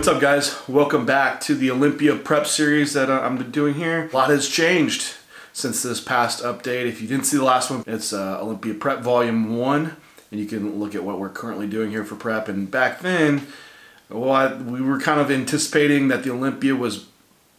What's up, guys? Welcome back to the Olympia prep series that I'm doing here. A lot has changed since this past update. If you didn't see the last one, it's Olympia Prep Volume 1, and you can look at what we're currently doing here for prep. And back then, well, we were kind of anticipating that the Olympia was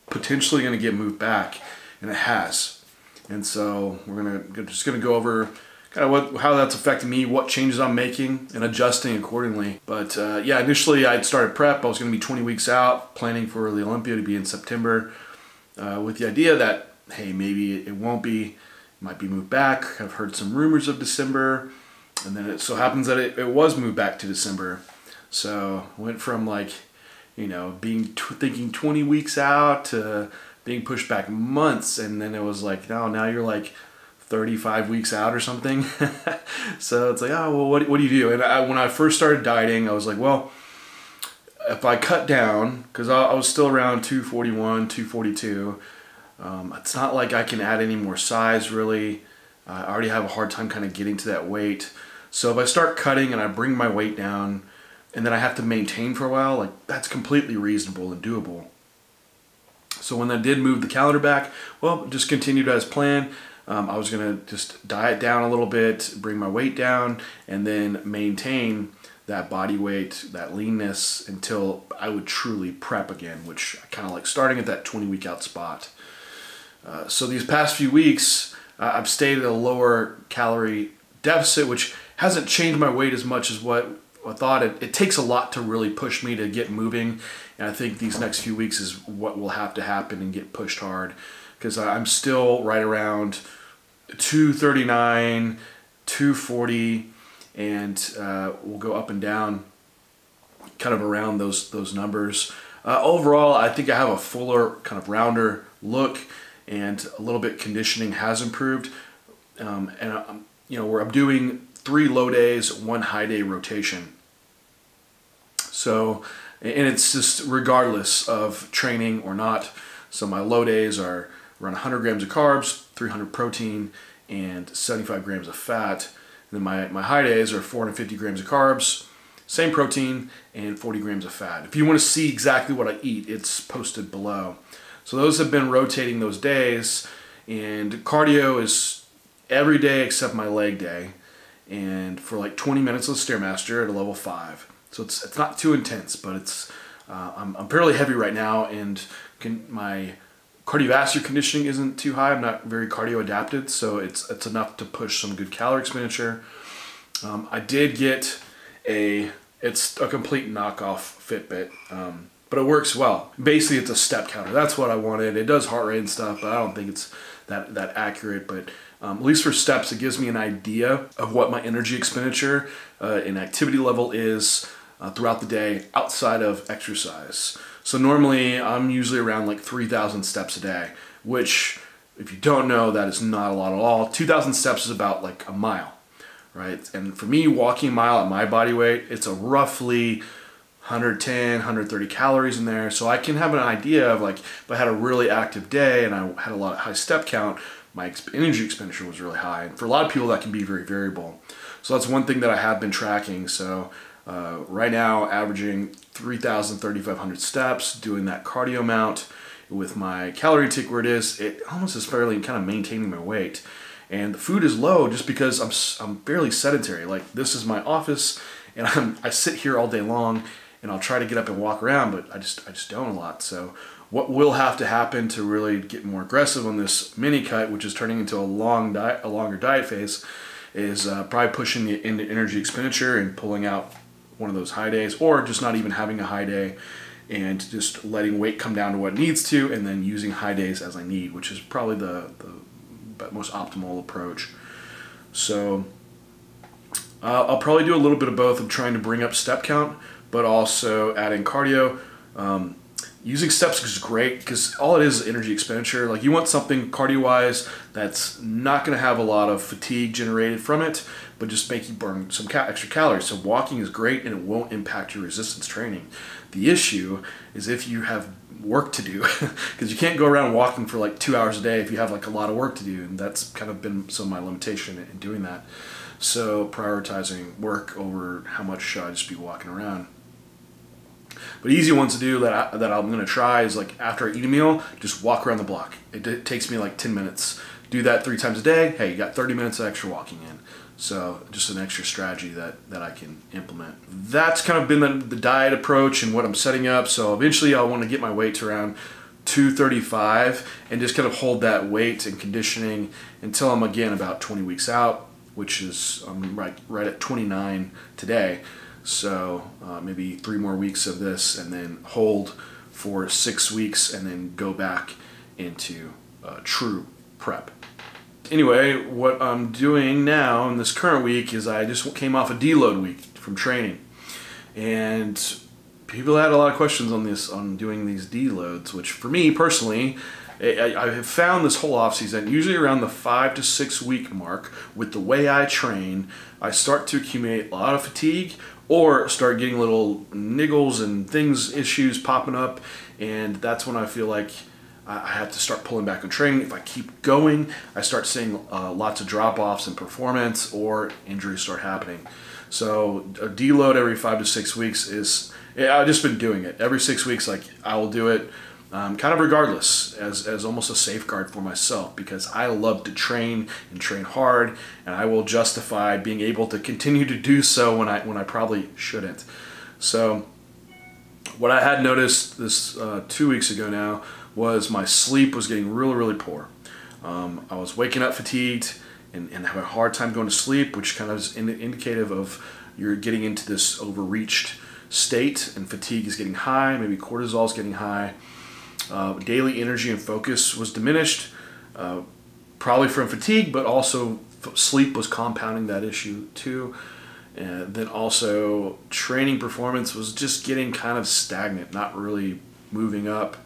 potentially going to get moved back, and it has. And so we're just gonna go over kind of how that's affecting me, what changes I'm making, and adjusting accordingly. But yeah, initially I'd started prep. I was going to be 20 weeks out, planning for the Olympia to be in September, with the idea that, hey, maybe it won't be, it might be moved back. I've heard some rumors of December, and then it so happens that it was moved back to December. So I went from, like, you know, thinking 20 weeks out to being pushed back months, and then it was like, no, now you're like 35 weeks out or something. So it's like, oh, well, what do you do? And when I first started dieting, I was like, well, if I cut down, because I was still around 241, 242, it's not like I can add any more size, really. I already have a hard time kind of getting to that weight. So if I start cutting and I bring my weight down and then I have to maintain for a while, like, that's completely reasonable and doable. So when I did move the calendar back, well, just continued as planned. I was going to just diet down a little bit, bring my weight down, and then maintain that body weight, that leanness, until I would truly prep again, which I kind of like starting at that 20-week out spot. So these past few weeks, I've stayed at a lower calorie deficit, which hasn't changed my weight as much as what I thought. It takes a lot to really push me to get moving, and I think these next few weeks is what will have to happen and get pushed hard, because I'm still right around 239, 240, and we'll go up and down kind of around those numbers. Overall, I think I have a fuller, kind of rounder look, and a little bit conditioning has improved. You know, where I'm doing 3 low days, 1 high day rotation. So, and it's just regardless of training or not. So my low days are around 100 grams of carbs, 300 protein, and 75 grams of fat. And then my high days are 450 grams of carbs, same protein, and 40 grams of fat. If you want to see exactly what I eat, it's posted below. So those have been rotating those days, and cardio is every day except my leg day, and for like 20 minutes of Stairmaster at a level 5. So it's not too intense, but it's I'm fairly heavy right now, and my cardiovascular conditioning isn't too high. I'm not very cardio adapted, so it's enough to push some good calorie expenditure. I did get it's a complete knockoff Fitbit, but it works well. Basically, it's a step counter. That's what I wanted. It does heart rate and stuff, but I don't think it's that accurate. But at least for steps, it gives me an idea of what my energy expenditure and activity level is throughout the day outside of exercise. So normally I'm usually around like 3,000 steps a day, which, if you don't know, that is not a lot at all. 2,000 steps is about like a mile, right? And for me, walking a mile at my body weight, it's a roughly 110, 130 calories in there. So I can have an idea of, like, if I had a really active day and I had a lot of high step count, my energy expenditure was really high. And for a lot of people, that can be very variable. So that's one thing that I have been tracking. So right now, averaging 3,000, 3,500 steps, doing that cardio amount with my calorie intake where it almost is fairly kind of maintaining my weight. And the food is low just because I'm fairly sedentary. Like, this is my office, and I sit here all day long, and I'll try to get up and walk around, but I just don't a lot. So what will have to happen to really get more aggressive on this mini cut, which is turning into a longer diet phase, is probably pushing into energy expenditure and pulling out one of those high days, or just not even having a high day and just letting weight come down to what it needs to, and then using high days as I need, which is probably the most optimal approach. So I'll probably do a little bit of both. I'm trying to bring up step count, but also adding cardio. Using steps is great because all it is energy expenditure. Like, you want something cardio-wise that's not going to have a lot of fatigue generated from it, but just make you burn some extra calories. So walking is great, and it won't impact your resistance training. The issue is if you have work to do, because you can't go around walking for like 2 hours a day if you have like a lot of work to do, and that's kind of been some of my limitation in doing that. So prioritizing work over how much should I just be walking around. But easy ones to do that I'm gonna try is like after I eat a meal, just walk around the block. It takes me like 10 minutes. Do that 3 times a day. Hey, you got 30 minutes of extra walking in. So just an extra strategy that I can implement. That's kind of been the diet approach and what I'm setting up. So eventually I want to get my weight to around 235 and just kind of hold that weight and conditioning until I'm again about 20 weeks out, which is I'm right at 29 today. So maybe 3 more weeks of this and then hold for 6 weeks and then go back into true prep. Anyway, what I'm doing now in this current week is I just came off a deload week from training, and people had a lot of questions on this, on doing these deloads, which for me personally, I have found this whole off season, usually around the 5 to 6 week mark, with the way I train, I start to accumulate a lot of fatigue or start getting little niggles and issues popping up, and that's when I feel like I have to start pulling back on training. If I keep going, I start seeing lots of drop-offs in performance or injuries start happening. So a deload every 5 to 6 weeks I've just been doing it. Every 6 weeks, like I will do it kind of regardless, as almost a safeguard for myself, because I love to train and train hard, and I will justify being able to continue to do so when I probably shouldn't. So what I had noticed this 2 weeks ago now was my sleep was getting really, really poor. I was waking up fatigued and having a hard time going to sleep, which kind of is indicative of you're getting into this overreached state, and fatigue is getting high, maybe cortisol is getting high. Daily energy and focus was diminished, probably from fatigue, but also sleep was compounding that issue too. And then also training performance was just getting kind of stagnant, not really moving up.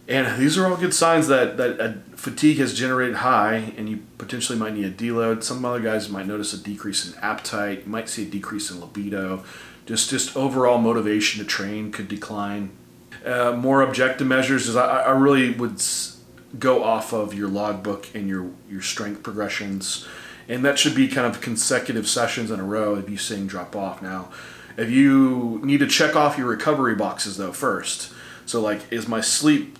And these are all good signs that fatigue has generated high, and you potentially might need a deload. Some other guys might notice a decrease in appetite. You might see a decrease in libido. Just overall motivation to train could decline. More objective measures is I really would go off of your logbook and your strength progressions, and that should be kind of consecutive sessions in a row if you're seeing drop off. Now, if you need to check off your recovery boxes though first, so like, is my sleep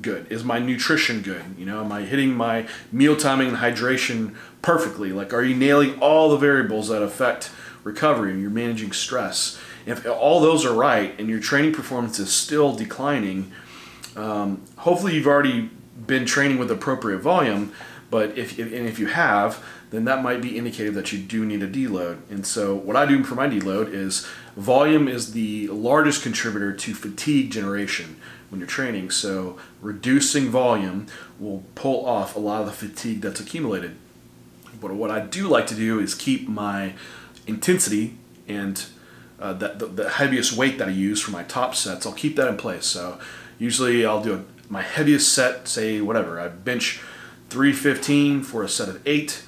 good? Is my nutrition good? You know, am I hitting my meal timing and hydration perfectly? Like, are you nailing all the variables that affect recovery, and you're managing stress? If all those are right and your training performance is still declining, hopefully you've already been training with appropriate volume, but if you have, then that might be indicative that you do need a deload. And so what I do for my deload is volume is the largest contributor to fatigue generation when you're training. So reducing volume will pull off a lot of the fatigue that's accumulated. But what I do like to do is keep my intensity and the heaviest weight that I use for my top sets, I'll keep that in place. So usually I'll do my heaviest set, say whatever, I bench 315 for a set of 8,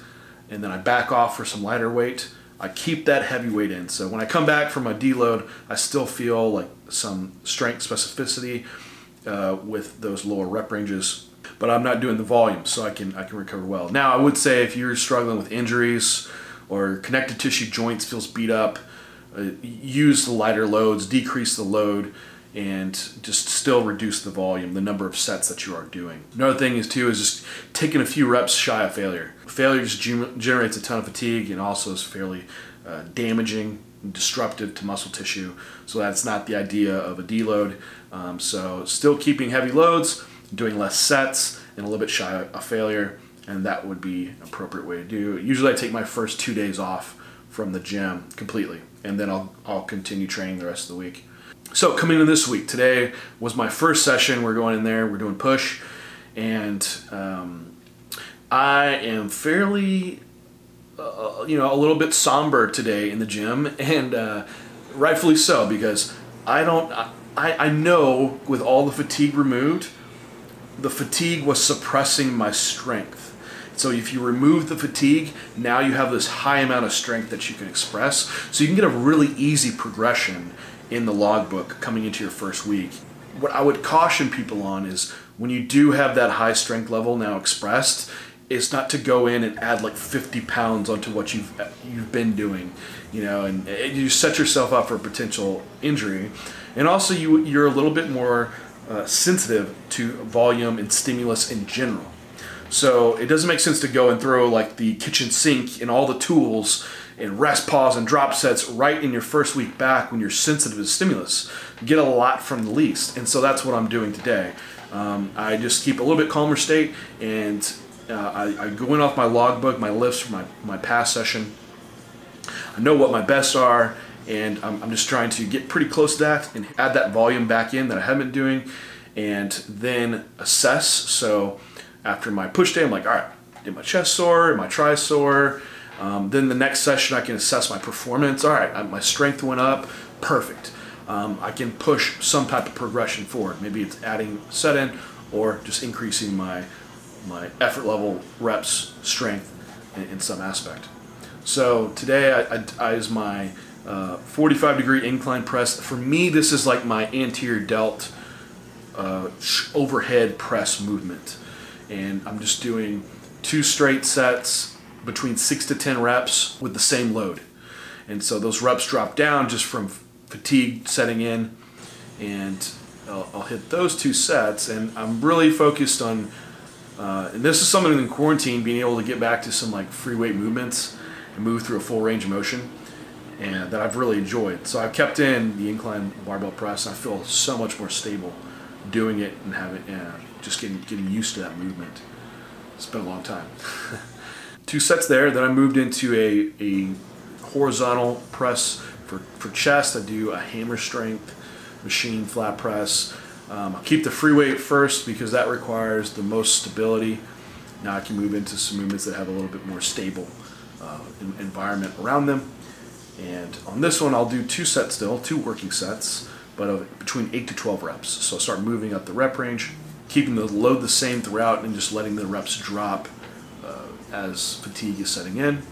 and then I back off for some lighter weight. I keep that heavy weight in. So when I come back from a deload, I still feel like some strength specificity with those lower rep ranges, but I'm not doing the volume, so I can recover well. Now, I would say if you're struggling with injuries or connective tissue joints feels beat up, use the lighter loads, decrease the load, and just still reduce the volume, the number of sets that you are doing. Another thing is just taking a few reps shy of failure. Failure just generates a ton of fatigue and also is fairly damaging and disruptive to muscle tissue. So that's not the idea of a deload. So still keeping heavy loads, doing less sets, and a little bit shy of failure, and that would be an appropriate way to do it. Usually I take my first 2 days off from the gym completely, and then I'll continue training the rest of the week. So coming into this week, today was my first session. We're going in there, we're doing push, and I am fairly, a little bit somber today in the gym, and rightfully so, because I know with all the fatigue removed, the fatigue was suppressing my strength. So if you remove the fatigue, now you have this high amount of strength that you can express. So you can get a really easy progression in the logbook coming into your first week. What I would caution people on is when you do have that high strength level now expressed, is not to go in and add like 50 pounds onto what you've been doing, and you set yourself up for potential injury. And also you're a little bit more sensitive to volume and stimulus in general. So it doesn't make sense to go and throw like the kitchen sink and all the tools and rest, pause, and drop sets right in your first week back when you're sensitive to stimulus. Get a lot from the least. And so that's what I'm doing today. I just keep a little bit calmer state, and I go in off my logbook, my lifts from my past session. I know what my bests are, and I'm just trying to get pretty close to that and add that volume back in that I haven't been doing, and then assess. So after my push day, I'm like, all right, did my chest sore, did my tri sore? Then the next session I can assess my performance. All right, my strength went up, perfect. I can push some type of progression forward. Maybe it's adding set in or just increasing my effort level, reps, strength in some aspect. So today I use my 45-degree incline press. For me, this is like my anterior delt overhead press movement. And I'm just doing 2 straight sets between 6 to 10 reps with the same load. And so those reps drop down just from fatigue setting in, and I'll hit those 2 sets. And I'm really focused on, and this is something in quarantine, being able to get back to some like free weight movements and move through a full range of motion, and that I've really enjoyed. So I've kept in the incline barbell press, and I feel so much more stable doing it and having just getting used to that movement. It's been a long time. 2 sets there. Then I moved into a horizontal press for chest. I do a hammer strength machine flat press. I'll keep the free weight first because that requires the most stability. Now I can move into some movements that have a little bit more stable environment around them. And on this one, I'll do 2 sets still, 2 working sets, but between 8 to 12 reps. So I'll start moving up the rep range, keeping the load the same throughout, and just letting the reps drop as fatigue is setting in.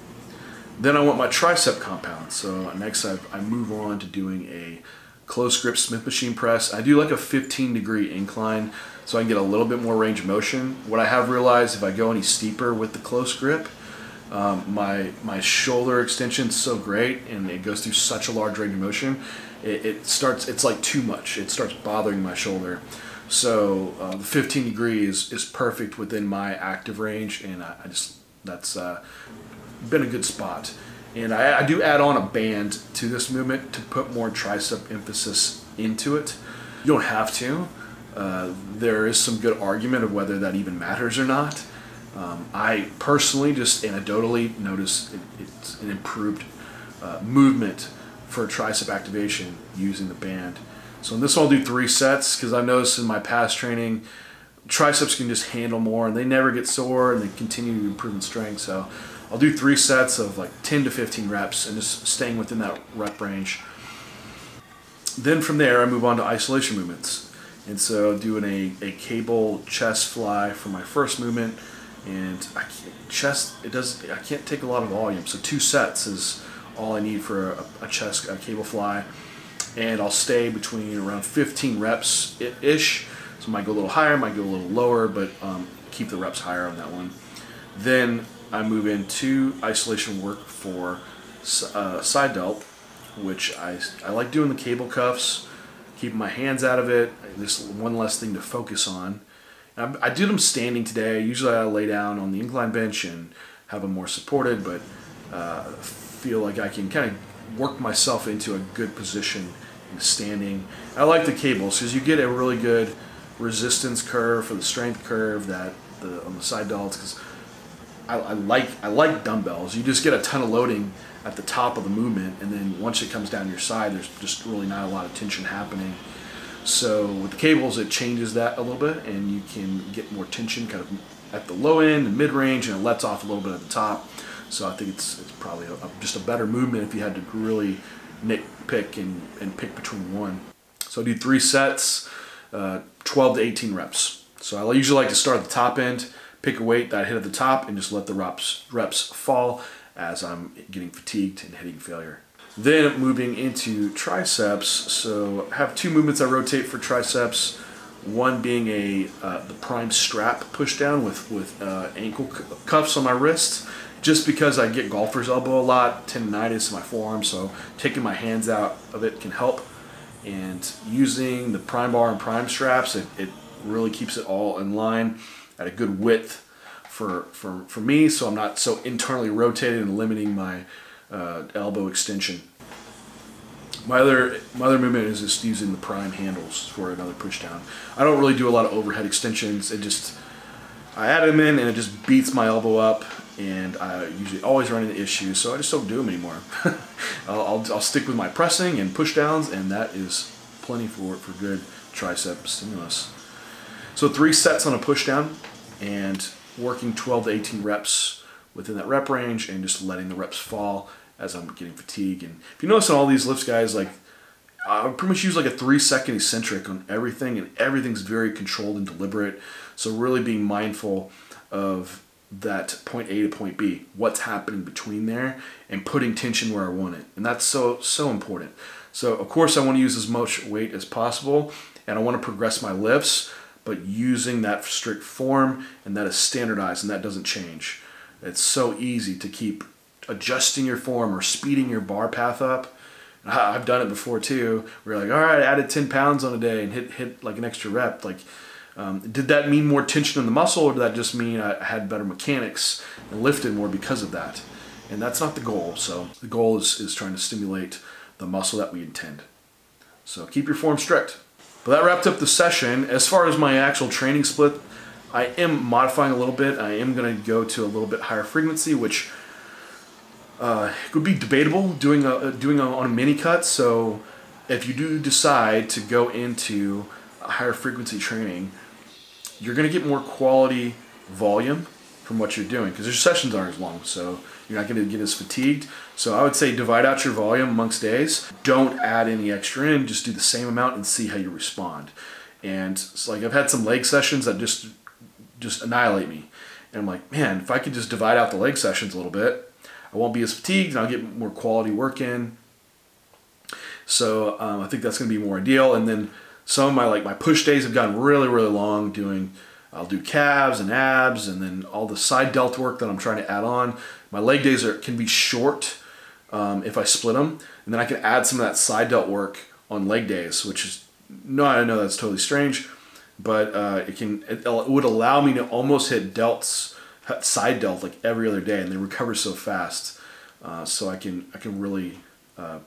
Then I want my tricep compound. So next I move on to doing a close grip Smith machine press. I do like a 15-degree incline so I can get a little bit more range of motion. What I have realized, if I go any steeper with the close grip, my shoulder extension is so great and it goes through such a large range of motion, it's like too much. It starts bothering my shoulder. So the 15 degrees is perfect within my active range, and that's been a good spot. And I do add on a band to this movement to put more tricep emphasis into it. You don't have to. There is some good argument of whether that even matters or not. I personally just anecdotally notice it's an improved movement for tricep activation using the band. So in this one I'll do 3 sets because I've noticed in my past training triceps can just handle more and they never get sore and they continue to improve in strength. So I'll do 3 sets of like 10 to 15 reps and just staying within that rep range. Then from there I move on to isolation movements. And so doing a cable chest fly for my first movement, and I can't take a lot of volume, so 2 sets is all I need for a chest cable fly, and I'll stay between around 15 reps ish. So might go a little higher, might go a little lower, but keep the reps higher on that one. Then I move into isolation work for side delt, which I like doing the cable cuffs, keeping my hands out of it. There's one less thing to focus on. I did them standing today. Usually I lay down on the incline bench and have them more supported, but feel like I can kind of work myself into a good position in standing. I like the cables because you get a really good resistance curve for the strength curve on the side delts. Because I like dumbbells. You just get a ton of loading at the top of the movement, and then once it comes down your side, there's just really not a lot of tension happening. So with the cables, it changes that a little bit, and you can get more tension kind of at the low end and mid-range, and it lets off a little bit at the top. So I think it's probably just a better movement if you had to really nitpick and pick between one. So I do 3 sets, 12 to 18 reps. So I usually like to start at the top end, pick a weight that I hit at the top, and just let the reps fall as I'm getting fatigued and hitting failure. Then moving into triceps, so I have 2 movements I rotate for triceps. One being the prime strap push down with ankle cuffs on my wrists, just because I get golfer's elbow a lot, tendonitis in my forearm, so taking my hands out of it can help. And using the prime bar and prime straps, it really keeps it all in line at a good width for me, so I'm not so internally rotated and limiting my elbow extension. My other movement is just using the prime handles for another push down. I don't really do a lot of overhead extensions. I add them in and it just beats my elbow up, and I usually always run into issues, so I just don't do them anymore. I'll stick with my pressing and push downs, and that is plenty for good tricep stimulus. So 3 sets on a push down, and working 12 to 18 reps within that rep range, and just letting the reps fall as I'm getting fatigued. And if you notice on all these lifts, guys, like I pretty much use like a 3-second eccentric on everything, and everything's very controlled and deliberate. So really being mindful of that point A to point B, what's happening between there, and putting tension where I want it. And that's so important. So of course I want to use as much weight as possible, and I want to progress my lifts, but using that strict form, and that is standardized, and that doesn't change. It's so easy to keep adjusting your form or speeding your bar path up. I've done it before too. We're like, all right, I added 10 pounds on a day and hit like an extra rep. Like, did that mean more tension in the muscle, or did that just mean I had better mechanics and lifted more because of that? And that's not the goal. So the goal is trying to stimulate the muscle that we intend. So keep your form strict. But that wrapped up the session. As far as my actual training split, I am modifying a little bit. I am going to go to a little bit higher frequency, which could be debatable doing on a mini cut. So if you do decide to go into a higher frequency training, you're going to get more quality volume from what you're doing, because your sessions aren't as long, so you're not going to get as fatigued. So I would say divide out your volume amongst days. Don't add any extra in, just do the same amount and see how you respond. And it's like I've had some leg sessions that just annihilate me. And I'm like, man, if I could just divide out the leg sessions a little bit, I won't be as fatigued, and I'll get more quality work in. So I think that's going to be more ideal. And then some of my push days have gotten really long. I'll do calves and abs, and then all the side delt work that I'm trying to add on. My leg days can be short if I split them, and then I can add some of that side delt work on leg days, which is, no, I know that's totally strange, but it would allow me to almost hit side delt like every other day, and they recover so fast. So I can really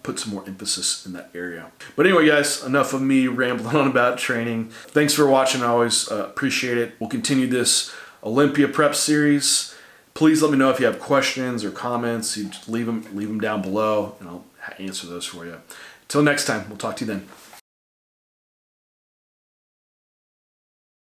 put some more emphasis in that area. But anyway, guys, enough of me rambling on about training. Thanks for watching. I always appreciate it. We'll continue this Olympia prep series. Please let me know if you have questions or comments. You just leave them down below, and I'll answer those for you. Until next time, we'll talk to you then.